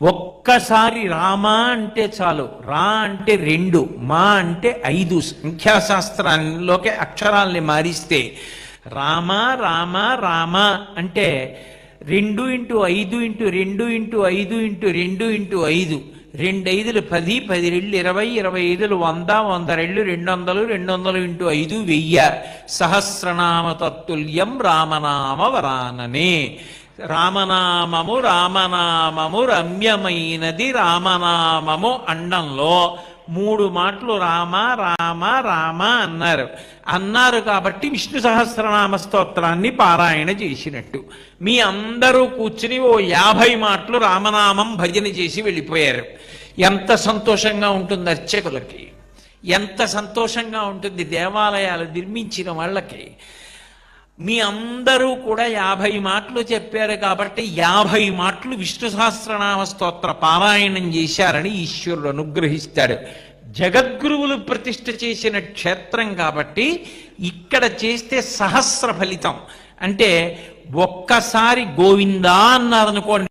ఒక్కసారి రామ అంటే చాలు, రా అంటే 2, మా అంటే 5 సంఖ్యాశాస్త్రంలోకి అక్షరాల్ని మారిస్తే రామ రామ రామ అంటే 2 × 5 × 2 × 5 × 2 × 5, 2 5లు 10, 10 2 20, 25లు 100, 100 200, 200 × 5 1000. సహస్రనామ తత్తుల్యం రామనామ వరాననే. రామనామము రామనామము రమ్యమైనది రామనామము అండంలో 3 మాటలు రామ రామ రామ అన్నారు కాబట్టి విష్ణు సహస్రనామ స్తోత్రాన్ని పారాయణ చేసినట్టు. మీ అందరూ కూర్చుని ఓ 50 మాటలు రామనామం భజన చేసి వెళ్ళిపోయారు. ఎంత సంతోషంగా ఉంటుంది అర్చకులకి, ఎంత సంతోషంగా ఉంటుంది దేవాలయాలు నిర్మించిన వాళ్ళకి. మీ అందరూ కూడా 50 మాటలు చెప్పారు కాబట్టి 50 మాటలు విష్ణు సహస్రనామ స్తోత్ర పారాయణం చేశారని ఈశ్వరుడు అనుగ్రహిస్తాడు. జగద్గురువులు ప్రతిష్ఠ చేసిన క్షేత్రం కాబట్టి ఇక్కడ చేస్తే సహస్ర ఫలితం. అంటే ఒక్కసారి గోవిందా అన్నారనుకోండి,